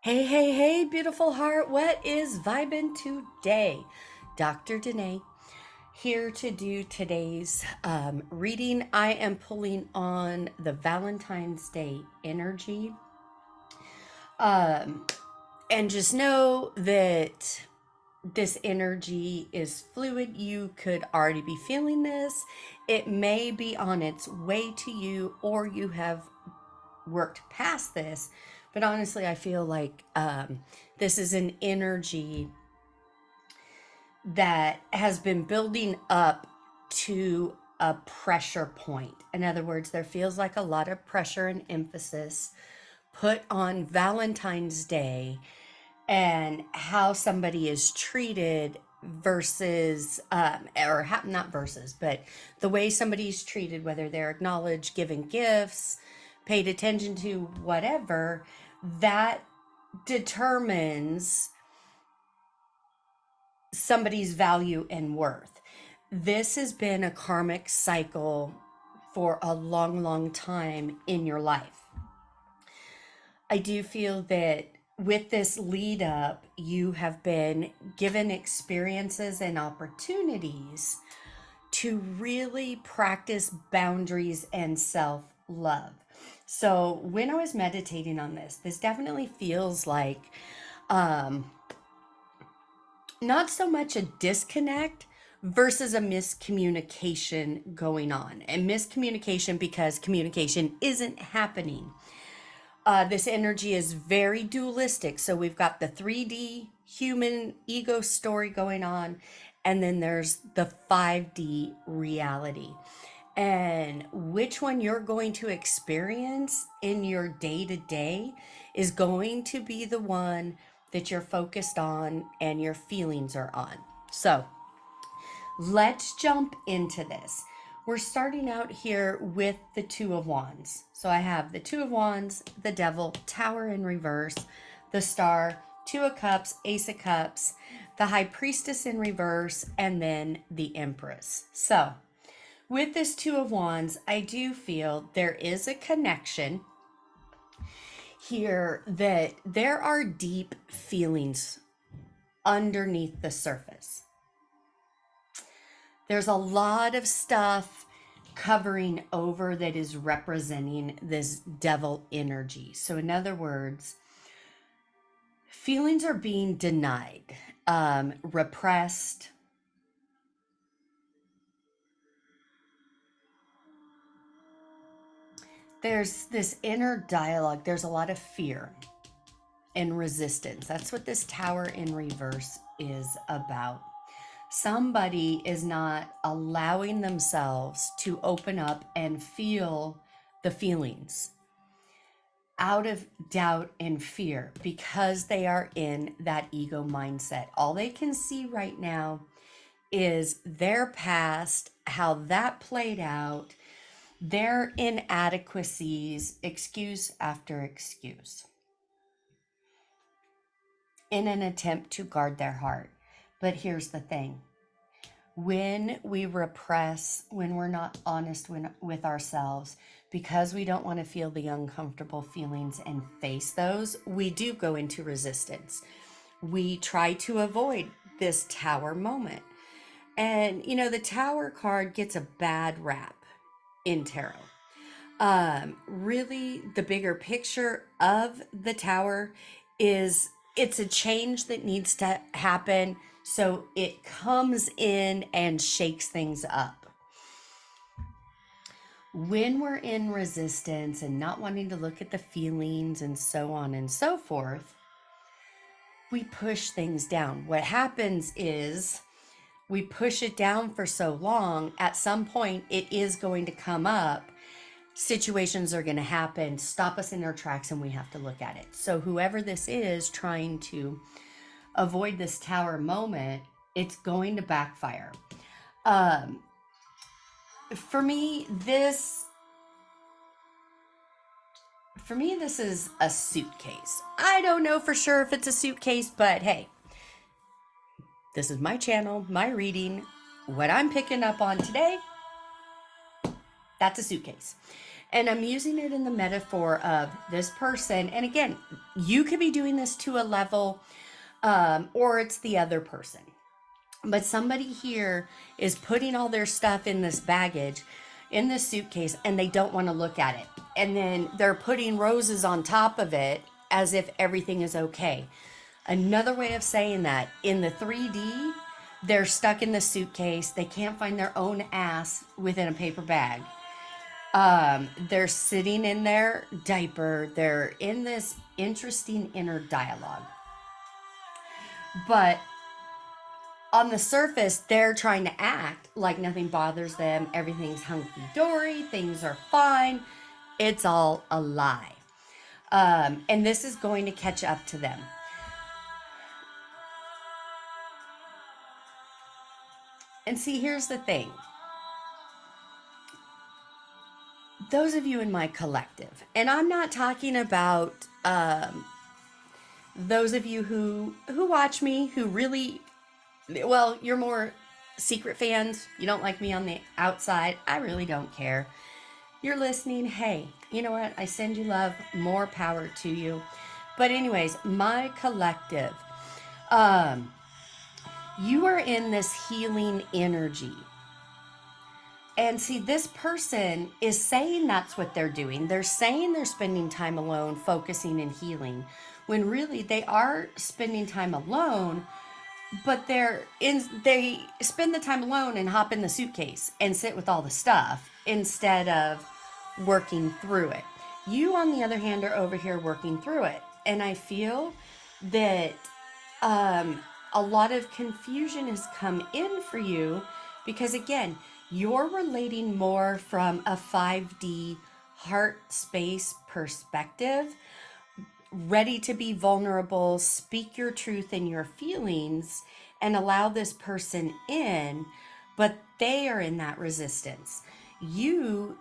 Hey, hey, hey, beautiful heart. What is vibing today? Dr. Danae here to do today's reading. I am pulling on the Valentine's Day energy. And just know that this energy is fluid. You could already be feeling this. It may be on its way to you, or you have worked past this. But honestly, I feel like this is an energy that has been building up to a pressure point. In other words, there feels like a lot of pressure and emphasis put on Valentine's Day and how somebody is treated versus, not versus, but the way somebody's treated, whether they're acknowledged, given gifts, paid attention to, whatever, that determines somebody's value and worth. This has been a karmic cycle for a long, long time in your life. I do feel that with this lead up, you have been given experiences and opportunities to really practice boundaries and self love. So when I was meditating on this definitely feels like not so much a disconnect versus a miscommunication going on. And miscommunication because communication isn't happening. This energy is very dualistic. So we've got the 3D human ego story going on, and then there's the 5D reality. And which one you're going to experience in your day to day is going to be the one that you're focused on and your feelings are on. So let's jump into this. We're starting out here with the Two of Wands. So I have the Two of Wands, the Devil, Tower in reverse, the Star, Two of Cups, Ace of Cups, the High Priestess in reverse, and then the Empress. So with this Two of Wands, I do feel there is a connection here that there are deep feelings underneath the surface. There's a lot of stuff covering over that is representing this devil energy. So in other words, feelings are being denied, repressed. There's this inner dialogue. There's a lot of fear and resistance. That's what this Tower in reverse is about. Somebody is not allowing themselves to open up and feel the feelings out of doubt and fear because they are in that ego mindset. All they can see right now is their past, how that played out, their inadequacies, excuse after excuse, in an attempt to guard their heart. But here's the thing. When we repress, when we're not honest with ourselves, because we don't want to feel the uncomfortable feelings and face those, we do go into resistance. We try to avoid this Tower moment. And, you know, the Tower card gets a bad rap in tarot. Really, the bigger picture of the Tower is it's a change that needs to happen. So it comes in and shakes things up. When we're in resistance and not wanting to look at the feelings and so on and so forth, we push things down. What happens is we push it down for so long, at some point it is going to come up. Situations are going to happen, stop us in our tracks, and we have to look at it. So whoever this is trying to avoid this Tower moment, it's going to backfire. For me, this is a suitcase. I don't know for sure if it's a suitcase, but hey, this is my channel, my reading. What I'm picking up on today, that's a suitcase. And I'm using it in the metaphor of this person. And again, you could be doing this to a level, or it's the other person. But somebody here is putting all their stuff in this baggage, in this suitcase, and they don't want to look at it. And then they're putting roses on top of it as if everything is okay. Another way of saying that, in the 3D, they're stuck in the suitcase. They can't find their own ass within a paper bag. They're sitting in their diaper. They're in this interesting inner dialogue. But on the surface, they're trying to act like nothing bothers them. Everything's hunky-dory. Things are fine. It's all a lie. And this is going to catch up to them. And see, here's the thing. Those of you in my collective, and I'm not talking about those of you who watch me, who really, well, you're more secret fans. You don't like me on the outside. I really don't care. You're listening. Hey, you know what? I send you love. More power to you. But anyways, my collective, you are in this healing energy. And see, this person is saying that's what they're doing. They're saying they're spending time alone, focusing and healing, when really they are spending time alone, but they spend the time alone and hop in the suitcase and sit with all the stuff instead of working through it. You, on the other hand, are over here working through it. And I feel that a lot of confusion has come in for you because, again, you're relating more from a 5D heart space perspective, ready to be vulnerable, speak your truth and your feelings, and allow this person in, but they are in that resistance. You,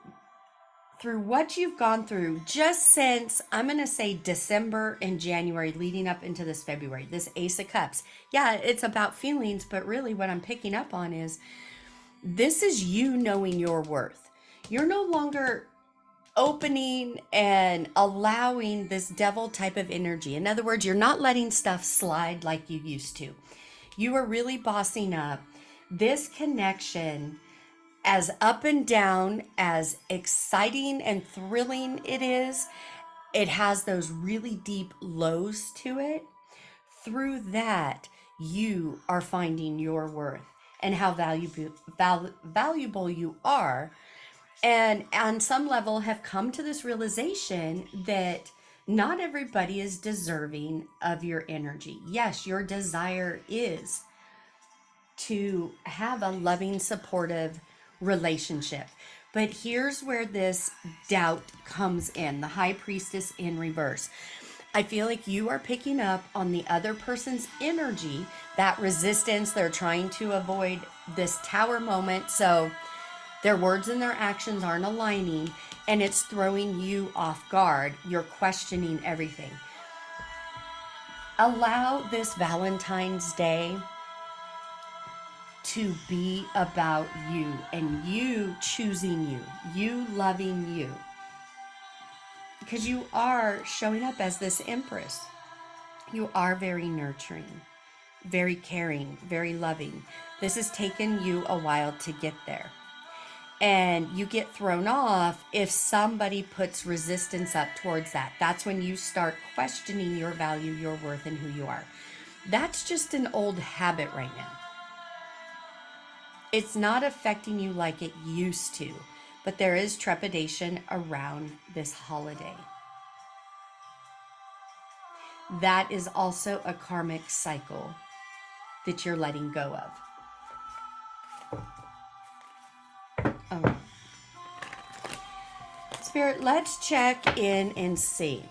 through what you've gone through just since, I'm going to say December and January, leading up into this February, this Ace of Cups. Yeah, it's about feelings, but really what I'm picking up on is this is you knowing your worth. You're no longer opening and allowing this devil type of energy. In other words, you're not letting stuff slide like you used to. You are really bossing up. This connection, as up and down, as exciting and thrilling it is, it has those really deep lows to it. Through that, you are finding your worth and how valuable you are. And on some level have come to this realization that not everybody is deserving of your energy. Yes, your desire is to have a loving, supportive relationship. But here's where this doubt comes in, the High Priestess in reverse. I feel like you are picking up on the other person's energy, that resistance. They're trying to avoid this tower moment. So their words and their actions aren't aligning, and it's throwing you off guard. You're questioning everything. Allow this Valentine's Day to be about you and you choosing you, you loving you. Because you are showing up as this Empress. You are very nurturing, very caring, very loving. This has taken you a while to get there. And you get thrown off if somebody puts resistance up towards that. That's when you start questioning your value, your worth, and who you are. That's just an old habit right now. It's not affecting you like it used to. But there is trepidation around this holiday. That is also a karmic cycle that you're letting go of. Oh. Spirit, let's check in and see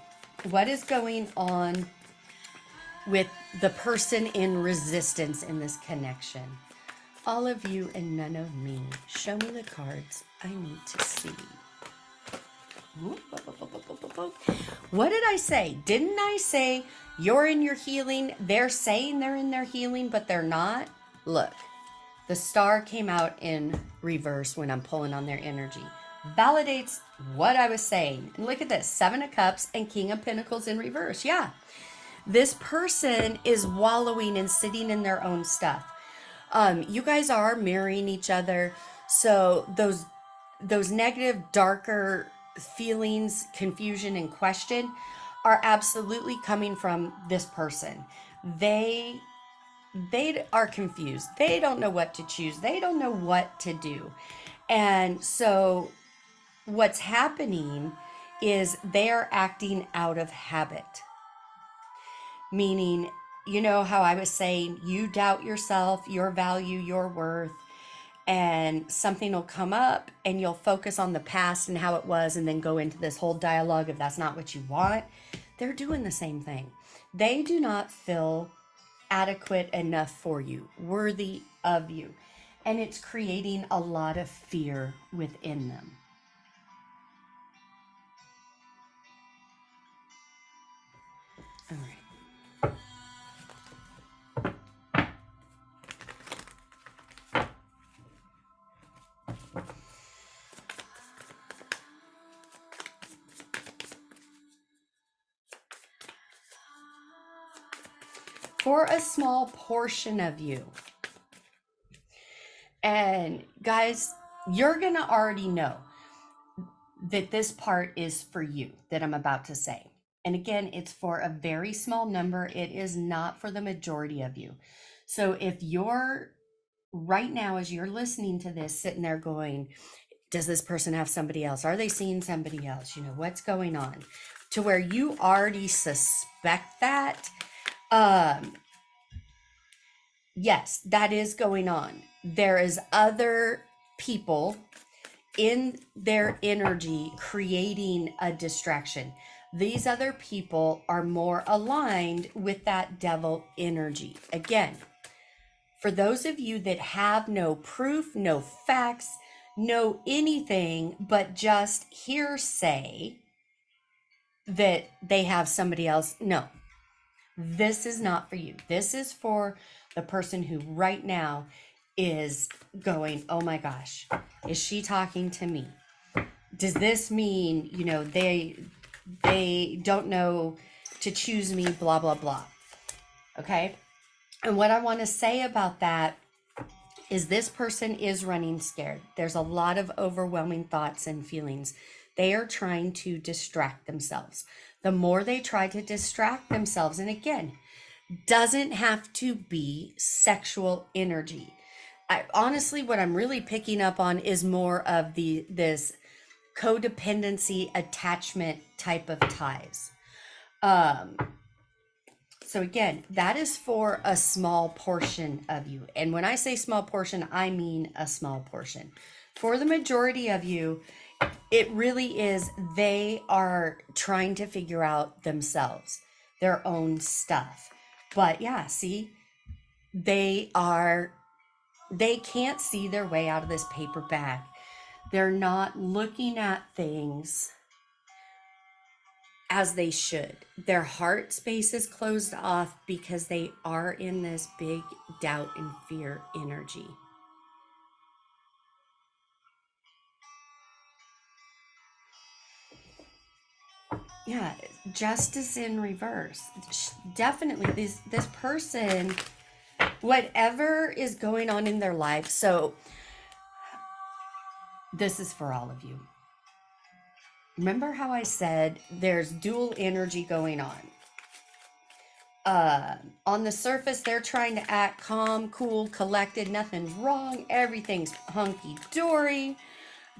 what is going on with the person in resistance in this connection. All of you and none of me. Show me the cards I need to see. What did I say? Didn't I say you're in your healing? They're saying they're in their healing, but they're not. Look, the star came out in reverse when I'm pulling on their energy. Validates what I was saying. And look at this, 7 of Cups and King of Pentacles in reverse. Yeah, this person is wallowing and sitting in their own stuff. You guys are mirroring each other. So those negative, darker feelings, confusion, and question are absolutely coming from this person. They are confused. They don't know what to choose. They don't know what to do. And so what's happening is they are acting out of habit. Meaning, you know how I was saying, you doubt yourself, your value, your worth, and something will come up and you'll focus on the past and how it was and then go into this whole dialogue if that's not what you want. They're doing the same thing. They do not feel adequate enough for you, worthy of you. And it's creating a lot of fear within them. All right. For a small portion of you. And guys, you're going to already know that this part is for you that I'm about to say. And again, it's for a very small number. It is not for the majority of you. So if you're right now, as you're listening to this, sitting there going, does this person have somebody else? Are they seeing somebody else? You know, what's going on? To where you already suspect that, yes, that is going on. There is other people in their energy creating a distraction. These other people are more aligned with that devil energy. Again, for those of you that have no proof, no facts, no anything, but just hearsay that they have somebody else, no, this is not for you. This is for the person who right now is going, oh my gosh, is she talking to me? Does this mean, you know, they don't know to choose me, blah, blah, blah. Okay. And what I want to say about that is this person is running scared. There's a lot of overwhelming thoughts and feelings. They are trying to distract themselves. The more they try to distract themselves, and again, doesn't have to be sexual energy. Honestly, what I'm really picking up on is more of this codependency attachment type of ties. So again, that is for a small portion of you. And when I say small portion, I mean a small portion. For the majority of you, it really is, they are trying to figure out themselves, their own stuff. But yeah, see, they can't see their way out of this paper bag. They're not looking at things as they should. Their heart space is closed off because they are in this big doubt and fear energy. Yeah, justice in reverse. Definitely, this person, whatever is going on in their life. So this is for all of you. Remember how I said there's dual energy going on? On the surface, they're trying to act calm, cool, collected. Nothing's wrong. Everything's hunky-dory.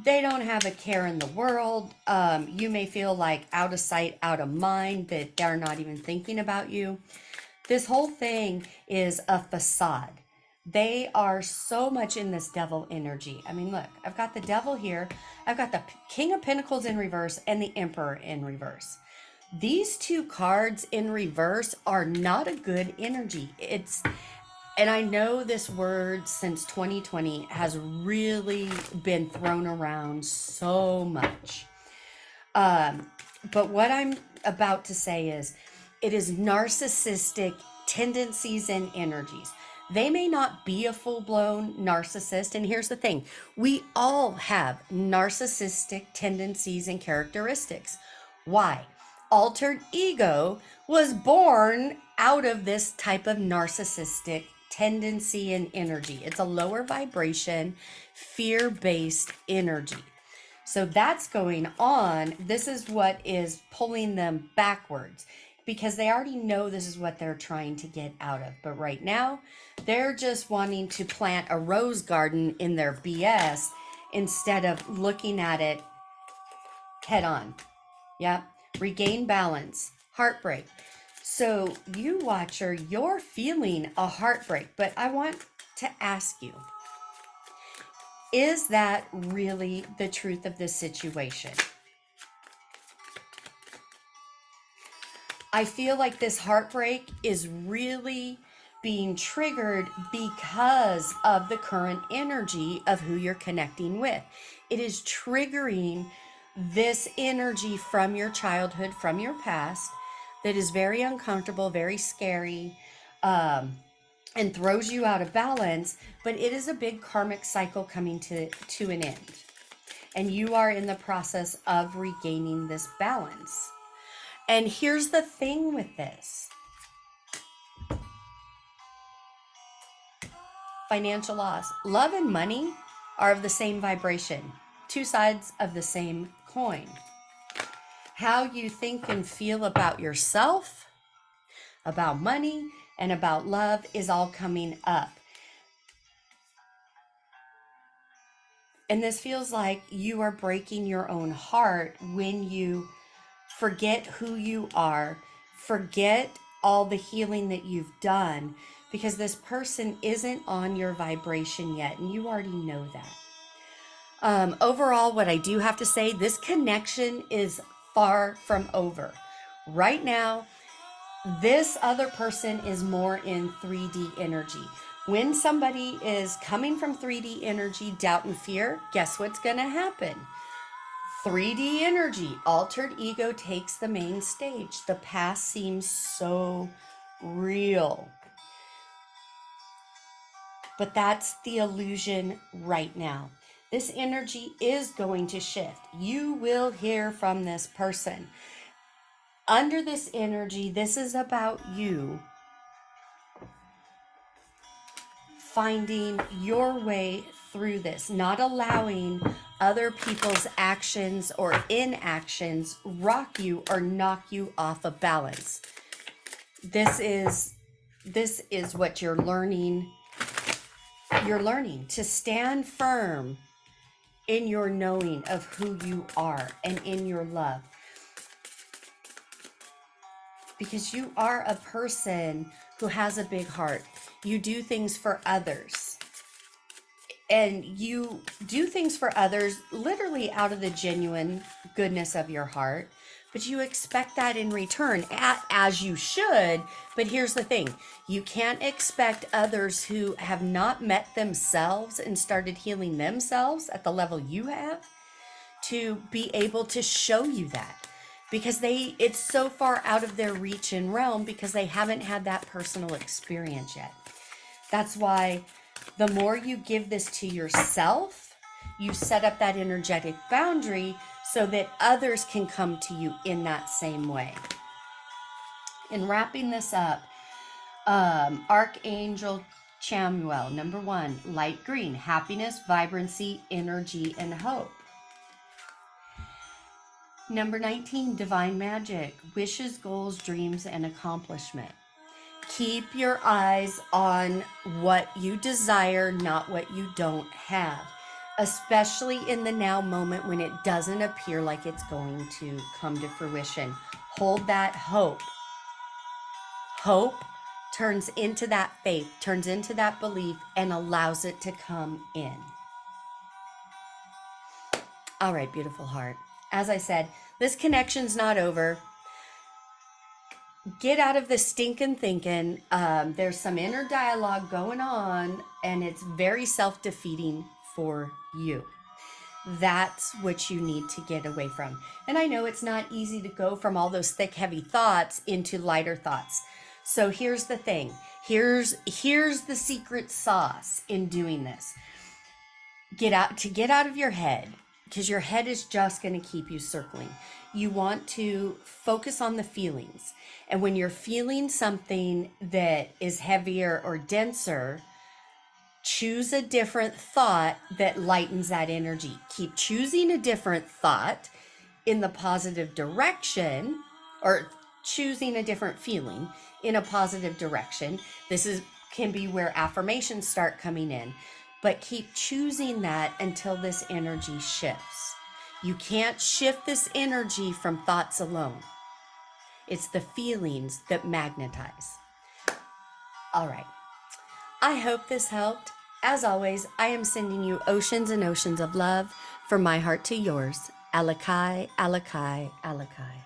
They don't have a care in the world. You may feel like out of sight, out of mind, that they're not even thinking about you. This whole thing is a facade. They are so much in this devil energy. I mean, look, I've got the devil here. I've got the King of Pentacles in reverse and the Emperor in reverse. These two cards in reverse are not a good energy. And I know this word since 2020 has really been thrown around so much. But what I'm about to say is, it is narcissistic tendencies and energies. They may not be a full-blown narcissist. And here's the thing, we all have narcissistic tendencies and characteristics. Why? Altered ego was born out of this type of narcissistic tendency and energy. It's a lower vibration, fear-based energy. So that's going on. This is what is pulling them backwards, because they already know this is what they're trying to get out of. But right now, they're just wanting to plant a rose garden in their BS instead of looking at it head on. Yeah, regain balance, heartbreak. So you, watcher, you're feeling a heartbreak, but I want to ask you, is that really the truth of this situation? I feel like this heartbreak is really being triggered because of the current energy of who you're connecting with. It is triggering this energy from your childhood, from your past, that is very uncomfortable, very scary, and throws you out of balance. But it is a big karmic cycle coming to an end. And you are in the process of regaining this balance. And here's the thing with this. Financial loss. Love and money are of the same vibration. Two sides of the same coin. How you think and feel about yourself, about money, and about love is all coming up. And this feels like you are breaking your own heart when you forget who you are, forget all the healing that you've done, because this person isn't on your vibration yet, and you already know that. Overall, what I do have to say, this connection is far from over. Right now, this other person is more in 3D energy. When somebody is coming from 3D energy, doubt and fear, guess what's going to happen? 3D energy, altered ego takes the main stage. The past seems so real. But that's the illusion right now. This energy is going to shift. You will hear from this person. Under this energy, this is about you finding your way through this, not allowing other people's actions or inactions rock you or knock you off of balance. This is what you're learning. You're learning to stand firm in your knowing of who you are and in your love. Because you are a person who has a big heart. You do things for others. And you do things for others literally out of the genuine goodness of your heart. But you expect that in return, as you should. But here's the thing. You can't expect others who have not met themselves and started healing themselves at the level you have to be able to show you that. Because it's so far out of their reach and realm because they haven't had that personal experience yet. That's why the more you give this to yourself, you set up that energetic boundary so that others can come to you in that same way. In wrapping this up, Archangel Chamuel, number 1, light green, happiness, vibrancy, energy, and hope. Number 19, divine magic, wishes, goals, dreams, and accomplishment. Keep your eyes on what you desire, not what you don't have, especially in the now moment when it doesn't appear like it's going to come to fruition. Hold that hope. Hope turns into that faith, turns into that belief, and allows it to come in. All right, beautiful heart. As I said, this connection's not over. Get out of the stinking thinking. There's some inner dialogue going on, and it's very self-defeating for you. That's what you need to get away from. And I know it's not easy to go from all those thick, heavy thoughts into lighter thoughts. So here's the thing. Here's the secret sauce in doing this. Get out of your head, because your head is just going to keep you circling. You want to focus on the feelings. And when you're feeling something that is heavier or denser, choose a different thought that lightens that energy. Keep choosing a different thought in the positive direction, or choosing a different feeling in a positive direction. Can be where affirmations start coming in, but keep choosing that until this energy shifts. You can't shift this energy from thoughts alone. It's the feelings that magnetize. All right. I hope this helped. As always, I am sending you oceans and oceans of love from my heart to yours. Alakai, Alakai, Alakai.